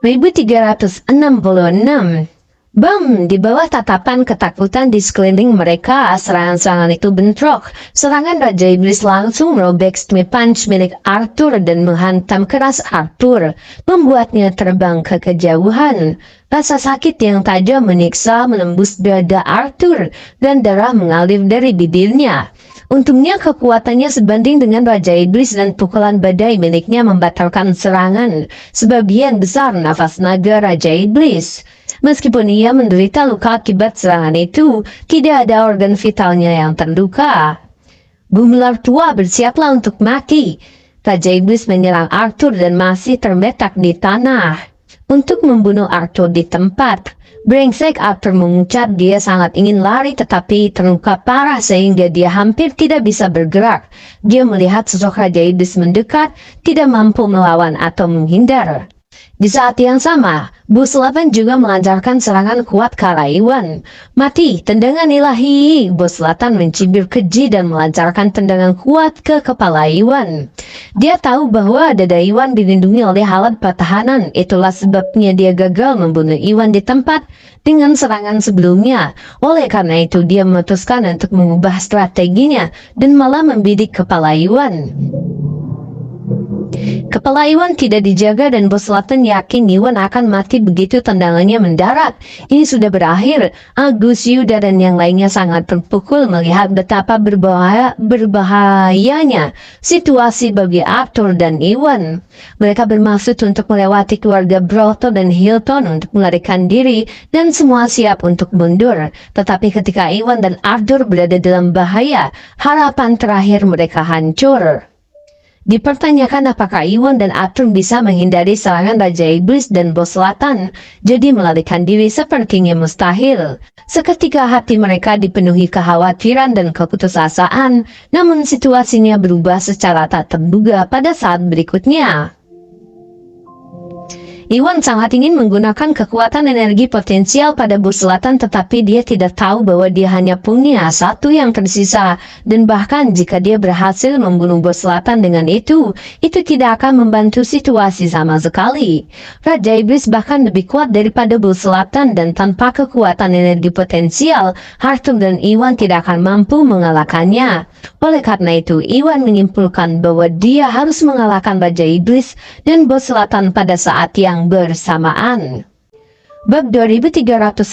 1366. Bam! Di bawah tatapan ketakutan di sekeliling mereka, serangan-serangan itu bentrok. Serangan Raja Iblis langsung merobek Stmy Punch milik Arthur dan menghantam keras Arthur, membuatnya terbang ke kejauhan. Rasa sakit yang tajam menyiksa menembus dada Arthur, dan darah mengalir dari bibirnya. Untungnya kekuatannya sebanding dengan Raja Iblis dan pukulan badai miliknya membatalkan serangan, sebagian besar nafas naga Raja Iblis. Meskipun ia menderita luka akibat serangan itu, tidak ada organ vitalnya yang terluka. Gumelar tua bersiaplah untuk mati. Raja Iblis menyerang Arthur dan masih terletak di tanah. Untuk membunuh Arthur di tempat, brengsek Arthur mengucap dia sangat ingin lari tetapi terluka parah sehingga dia hampir tidak bisa bergerak. Dia melihat sosok Raja Iblis mendekat, tidak mampu melawan atau menghindar. Di saat yang sama, Bos 8 juga melancarkan serangan kuat ke arah Iwan. Mati, tendangan ilahi! Bos 8 mencibir keji dan melancarkan tendangan kuat ke kepala Iwan. Dia tahu bahwa dada Iwan dilindungi oleh alat pertahanan, itulah sebabnya dia gagal membunuh Iwan di tempat dengan serangan sebelumnya. Oleh karena itu dia memutuskan untuk mengubah strateginya dan malah membidik kepala Iwan. Kepala Iwan tidak dijaga dan Bos 8 yakin Iwan akan mati begitu tendangannya mendarat. Ini sudah berakhir. Agus, Yuda dan yang lainnya sangat terpukul melihat betapa berbahayanya situasi bagi Arthur dan Iwan. Mereka bermaksud untuk melewati keluarga Broto dan Hilton untuk melarikan diri dan semua siap untuk mundur. Tetapi ketika Iwan dan Arthur berada dalam bahaya, harapan terakhir mereka hancur. Dipertanyakan apakah Iwan dan Arthur bisa menghindari serangan Raja Iblis dan Bos Selatan, jadi melarikan diri sepertinya mustahil. Seketika hati mereka dipenuhi kekhawatiran dan keputusasaan, namun situasinya berubah secara tak terduga pada saat berikutnya. Iwan sangat ingin menggunakan kekuatan energi potensial pada Bos Selatan, tetapi dia tidak tahu bahwa dia hanya punya satu yang tersisa, dan bahkan jika dia berhasil membunuh Bos Selatan dengan itu tidak akan membantu situasi sama sekali. Raja Iblis bahkan lebih kuat daripada Bos Selatan, dan tanpa kekuatan energi potensial, Arthur dan Iwan tidak akan mampu mengalahkannya. Oleh karena itu, Iwan menyimpulkan bahwa dia harus mengalahkan Raja Iblis dan Bos Selatan pada saat yang bersamaan. Bab 2367.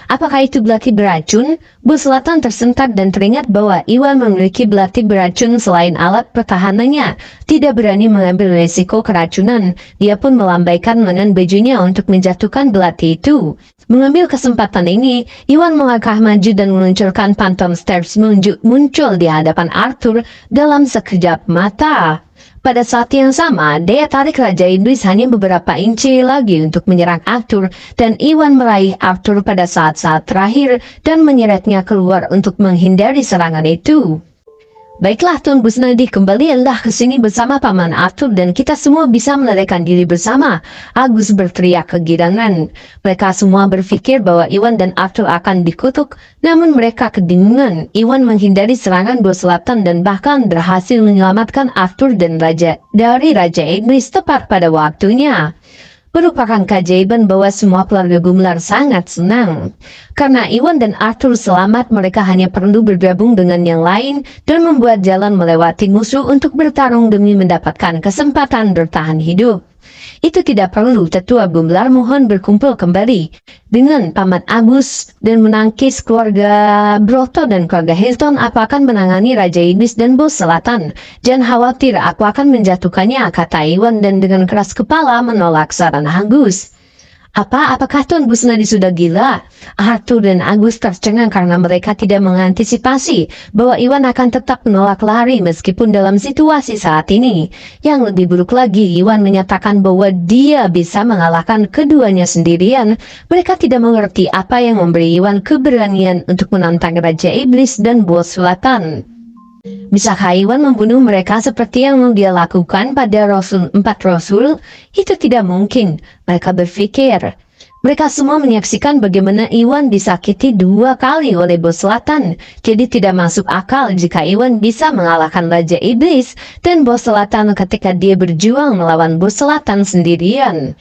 Apakah itu belati beracun? Bos Selatan tersentak dan teringat bahwa Iwan memiliki belati beracun selain alat pertahanannya. Tidak berani mengambil resiko keracunan, dia pun melambaikan lengan bajunya untuk menjatuhkan belati itu. Mengambil kesempatan ini, Iwan melangkah maju dan meluncurkan Phantom Stars muncul di hadapan Arthur dalam sekejap mata. Pada saat yang sama, daya tarik Raja Iblis hanya beberapa inci lagi untuk menyerang Arthur, dan Iwan meraih Arthur pada saat-saat terakhir dan menyeretnya keluar untuk menghindari serangan itu. Baiklah Tuan Busnadi, kembalilah ke sini bersama Paman Arthur dan kita semua bisa melarikan diri bersama. Agus berteriak kegirangan. Mereka semua berpikir bahwa Iwan dan Arthur akan dikutuk, namun mereka kebingungan. Iwan menghindari serangan Bos Selatan dan bahkan berhasil menyelamatkan Arthur dan dari Raja Iblis tepat pada waktunya. Merupakan keajaiban bahwa semua keluarga Gumelar sangat senang. Karena Iwan dan Arthur selamat, mereka hanya perlu bergabung dengan yang lain dan membuat jalan melewati musuh untuk bertarung demi mendapatkan kesempatan bertahan hidup. Itu tidak perlu, tetua Gumelar mohon berkumpul kembali dengan Paman Agus dan menangkis keluarga Broto dan keluarga Hilton. Apa akan menangani Raja Iblis dan Bos Selatan? Jangan khawatir, aku akan menjatuhkannya, kata Iwan dan dengan keras kepala menolak saran Agus. Apakah Tuan Busnadi sudah gila? Arthur dan Agus tercengang karena mereka tidak mengantisipasi bahwa Iwan akan tetap menolak lari meskipun dalam situasi saat ini. Yang lebih buruk lagi, Iwan menyatakan bahwa dia bisa mengalahkan keduanya sendirian. Mereka tidak mengerti apa yang memberi Iwan keberanian untuk menantang Raja Iblis dan Bos Selatan. Bisakah Iwan membunuh mereka seperti yang dia lakukan pada Rasul 4 Rasul? Itu tidak mungkin, mereka berpikir. Mereka semua menyaksikan bagaimana Iwan disakiti 2 kali oleh bos selatan. Jadi tidak masuk akal jika Iwan bisa mengalahkan Raja Iblis dan bos selatan ketika dia berjuang melawan bos selatan sendirian.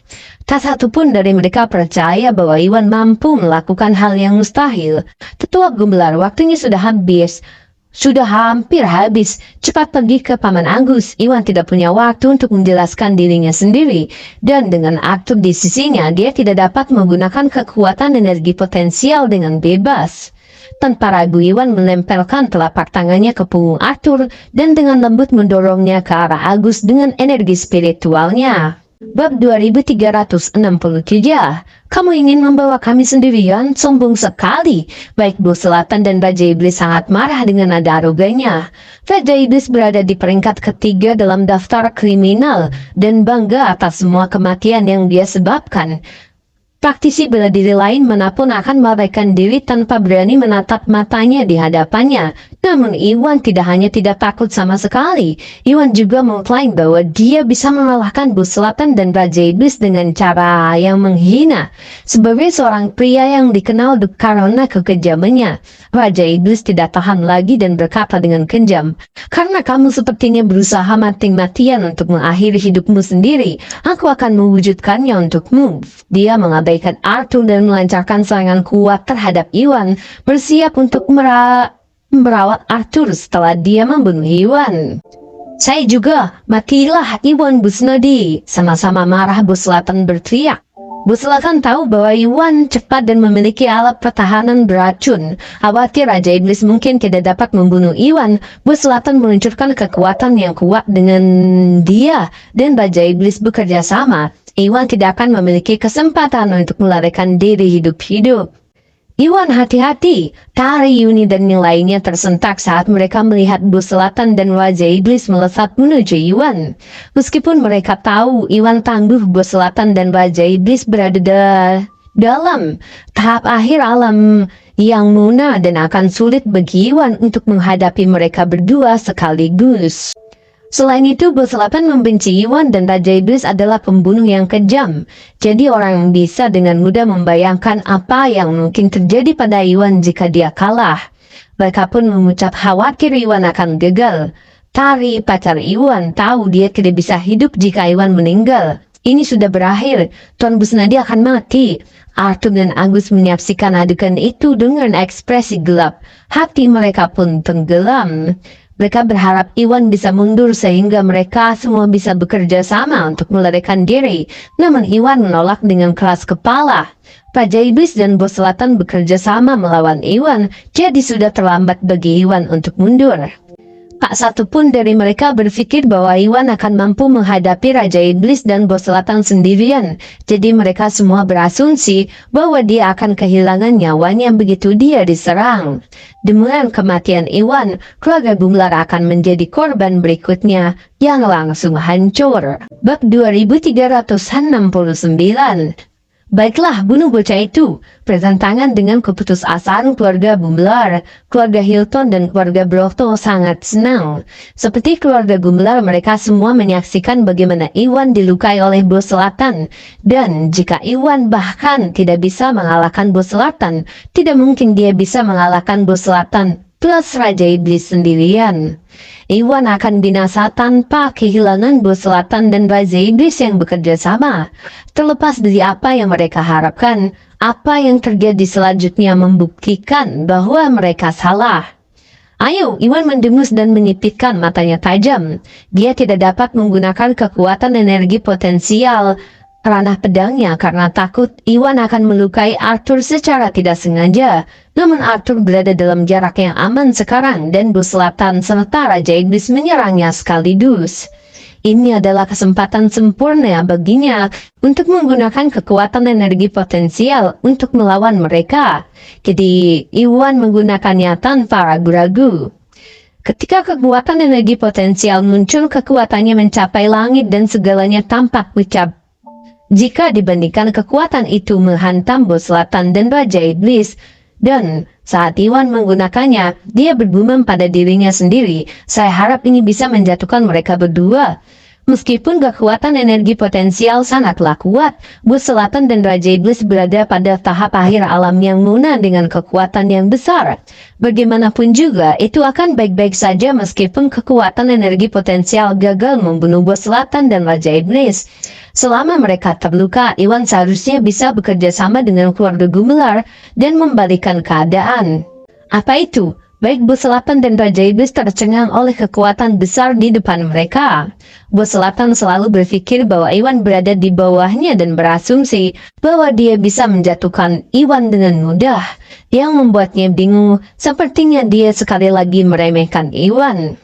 Tak satu pun dari mereka percaya bahwa Iwan mampu melakukan hal yang mustahil. Tetua Gumelar, waktunya sudah habis. Sudah hampir habis. Cepat pergi ke Paman Agus. Iwan tidak punya waktu untuk menjelaskan dirinya sendiri. Dan dengan Arthur di sisinya, dia tidak dapat menggunakan kekuatan energi potensial dengan bebas. Tanpa ragu, Iwan menempelkan telapak tangannya ke punggung Arthur dan dengan lembut mendorongnya ke arah Agus dengan energi spiritualnya. Bab 2363. Kamu ingin membawa kami sendirian? Sombong sekali. Baik bos selatan dan Raja Iblis sangat marah dengan nada arogannya. Raja Iblis berada di peringkat ketiga dalam daftar kriminal dan bangga atas semua kematian yang dia sebabkan. Praktisi bela diri lain manapun akan melarikan diri tanpa berani menatap matanya di hadapannya. Namun Iwan tidak hanya tidak takut sama sekali. Iwan juga mengklaim bahwa dia bisa mengalahkan bos selatan dan Raja Iblis dengan cara yang menghina. Sebagai seorang pria yang dikenal karena kekejamannya, Raja Iblis tidak tahan lagi dan berkata dengan kejam, "Karena kamu sepertinya berusaha mati-matian untuk mengakhiri hidupmu sendiri, aku akan mewujudkannya untukmu." Dia mengabaikan Arthur dan melancarkan serangan kuat terhadap Iwan, bersiap untuk merawat Arthur setelah dia membunuh Iwan. "Saya juga, matilah Iwan Busnodi!" Sama-sama marah bos selatan berteriak. Bos selatan tahu bahwa Iwan cepat dan memiliki alat pertahanan beracun. Khawatir Raja Iblis mungkin tidak dapat membunuh Iwan, bos selatan meluncurkan kekuatan yang kuat dengan dia dan Raja Iblis bekerja sama. Iwan tidak akan memiliki kesempatan untuk melarikan diri hidup-hidup. "Iwan, hati-hati!" Tari, Yuni, dan yang lainnya tersentak saat mereka melihat bos selatan dan Raja Iblis melesat menuju Iwan. Meskipun mereka tahu Iwan tangguh, bos selatan dan Raja Iblis berada dalam tahap akhir alam yang punah dan akan sulit bagi Iwan untuk menghadapi mereka berdua sekaligus. Selain itu, bos selatan membenci Iwan dan Raja Iblis adalah pembunuh yang kejam. Jadi orang bisa dengan mudah membayangkan apa yang mungkin terjadi pada Iwan jika dia kalah. Mereka pun mengucap khawatir Iwan akan gagal. Tari, pacar Iwan, tahu dia tidak bisa hidup jika Iwan meninggal. Ini sudah berakhir. Tuan Busnadi akan mati. Arthur dan Agus menyaksikan adegan itu dengan ekspresi gelap. Hati mereka pun tenggelam. Mereka berharap Iwan bisa mundur sehingga mereka semua bisa bekerja sama untuk melarikan diri. Namun Iwan menolak dengan keras kepala. Raja Iblis dan bos selatan bekerja sama melawan Iwan, jadi sudah terlambat bagi Iwan untuk mundur. Tak satu pun dari mereka berpikir bahwa Iwan akan mampu menghadapi Raja Iblis dan bos selatan sendirian. Jadi mereka semua berasumsi bahwa dia akan kehilangan nyawanya begitu dia diserang. Dengan kematian Iwan, keluarga Gumelar akan menjadi korban berikutnya yang langsung hancur. Bab 2369. Baiklah, bunuh bocah itu. Bertentangan dengan keputusasaan keluarga Gumelar, keluarga Hilton dan keluarga Broto sangat senang. Seperti keluarga Gumelar, mereka semua menyaksikan bagaimana Iwan dilukai oleh bos selatan. Dan jika Iwan bahkan tidak bisa mengalahkan bos selatan, tidak mungkin dia bisa mengalahkan bos selatan plus Raja Iblis sendirian. Iwan akan binasa tanpa kehilangan bos selatan dan Raja Iblis yang bekerja sama. Terlepas dari apa yang mereka harapkan, apa yang terjadi selanjutnya membuktikan bahwa mereka salah. "Ayo!" Iwan mendengus dan menyipitkan matanya tajam. Dia tidak dapat menggunakan kekuatan energi potensial ranah pedangnya karena takut Iwan akan melukai Arthur secara tidak sengaja. Namun Arthur berada dalam jarak yang aman sekarang dan bos selatan serta Raja Iblis menyerangnya sekaligus. Ini adalah kesempatan sempurna baginya untuk menggunakan kekuatan energi potensial untuk melawan mereka. Jadi Iwan menggunakannya tanpa ragu-ragu. Ketika kekuatan energi potensial muncul, kekuatannya mencapai langit dan segalanya tampak pucat. Jika dibandingkan kekuatan itu menghantam bos selatan dan Raja Iblis, dan saat Iwan menggunakannya, dia bergumam pada dirinya sendiri, "Saya harap ini bisa menjatuhkan mereka berdua." Meskipun kekuatan energi potensial sangatlah kuat, bos selatan dan Raja Iblis berada pada tahap akhir alam yang muna dengan kekuatan yang besar. Bagaimanapun juga, itu akan baik-baik saja meskipun kekuatan energi potensial gagal membunuh bos selatan dan Raja Iblis. Selama mereka terluka, Iwan seharusnya bisa bekerja sama dengan keluarga Gumelar dan membalikan keadaan. Apa itu? Baik bos selatan dan Raja Iblis tercengang oleh kekuatan besar di depan mereka. Bos selatan selalu berpikir bahwa Iwan berada di bawahnya dan berasumsi bahwa dia bisa menjatuhkan Iwan dengan mudah. Yang membuatnya bingung, sepertinya dia sekali lagi meremehkan Iwan.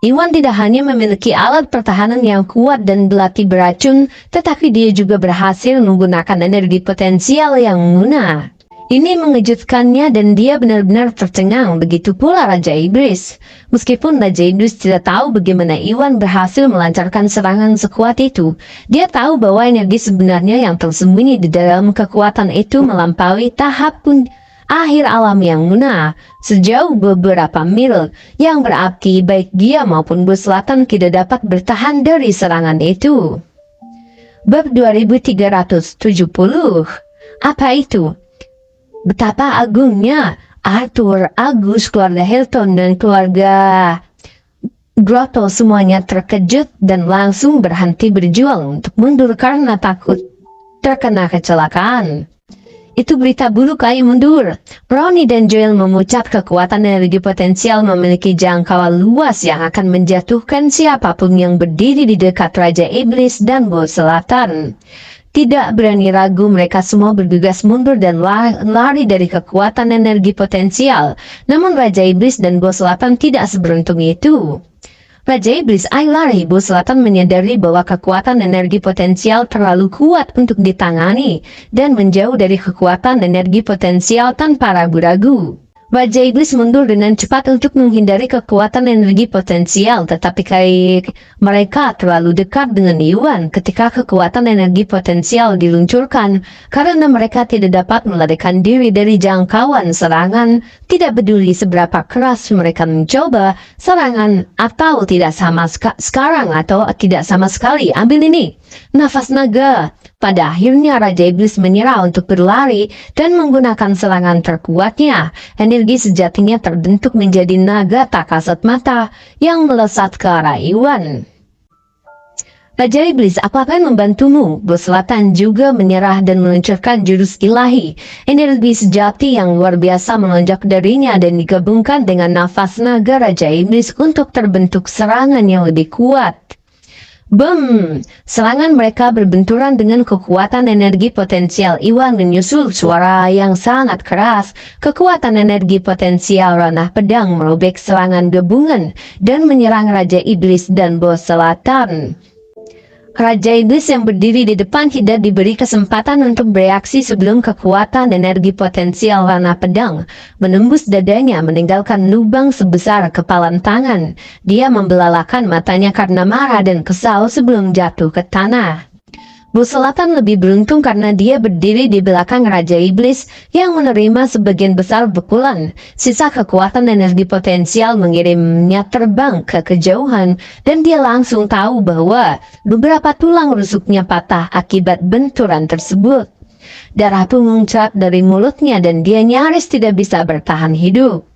Iwan tidak hanya memiliki alat pertahanan yang kuat dan belati beracun, tetapi dia juga berhasil menggunakan energi potensial yang muna. Ini mengejutkannya dan dia benar-benar tercengang, begitu pula Raja Iblis. Meskipun Raja Iblis tidak tahu bagaimana Iwan berhasil melancarkan serangan sekuat itu, dia tahu bahwa energi sebenarnya yang tersembunyi di dalam kekuatan itu melampaui tahap akhir alam yang muna, sejauh beberapa mil, yang berarti baik dia maupun bos selatan tidak dapat bertahan dari serangan itu. Bab 2370. Apa itu? Betapa agungnya Arthur, Agus, keluarga Hilton, dan keluarga Grotto semuanya terkejut dan langsung berhenti berjuang untuk mundur karena takut terkena kecelakaan. Itu berita buruk, ayo mundur. Ronnie dan Joel memucat kekuatan energi potensial memiliki jangkauan luas yang akan menjatuhkan siapapun yang berdiri di dekat Raja Iblis dan bos selatan. Tidak berani ragu, mereka semua bergegas mundur dan lari dari kekuatan energi potensial. Namun Raja Iblis dan bos selatan tidak seberuntung itu. Raja Iblis, ayo lari. Bos selatan menyadari bahwa kekuatan energi potensial terlalu kuat untuk ditangani dan menjauh dari kekuatan energi potensial tanpa ragu-ragu. Raja Iblis mundur dengan cepat untuk menghindari kekuatan energi potensial, tetapi mereka terlalu dekat dengan Iwan ketika kekuatan energi potensial diluncurkan, karena mereka tidak dapat melarikan diri dari jangkauan serangan. Tidak peduli seberapa keras mereka mencoba serangan atau tidak sama sekarang atau tidak sama sekali. Ambil ini, nafas naga. Pada akhirnya Raja Iblis menyerah untuk berlari dan menggunakan serangan terkuatnya. Energi sejatinya terbentuk menjadi naga tak kasat mata yang melesat ke arah Iwan. Raja Iblis, aku akan membantumu. Bos selatan juga menyerah dan meluncurkan jurus ilahi. Energi sejati yang luar biasa melonjak darinya dan digabungkan dengan nafas naga Raja Iblis untuk terbentuk serangan yang lebih kuat. Bum! Serangan mereka berbenturan dengan kekuatan energi potensial Iwan menyusul suara yang sangat keras. Kekuatan energi potensial ranah pedang merobek serangan gabungan dan menyerang Raja Iblis dan bos selatan. Raja Iblis yang berdiri di depan tidak diberi kesempatan untuk bereaksi sebelum kekuatan energi potensial ranah pedang menembus dadanya, meninggalkan lubang sebesar kepalan tangan. Dia membelalakan matanya karena marah dan kesal sebelum jatuh ke tanah. Bos selatan lebih beruntung karena dia berdiri di belakang Raja Iblis yang menerima sebagian besar pukulan. Sisa kekuatan energi potensial mengirimnya terbang ke kejauhan dan dia langsung tahu bahwa beberapa tulang rusuknya patah akibat benturan tersebut. Darah pun muncrat dari mulutnya dan dia nyaris tidak bisa bertahan hidup.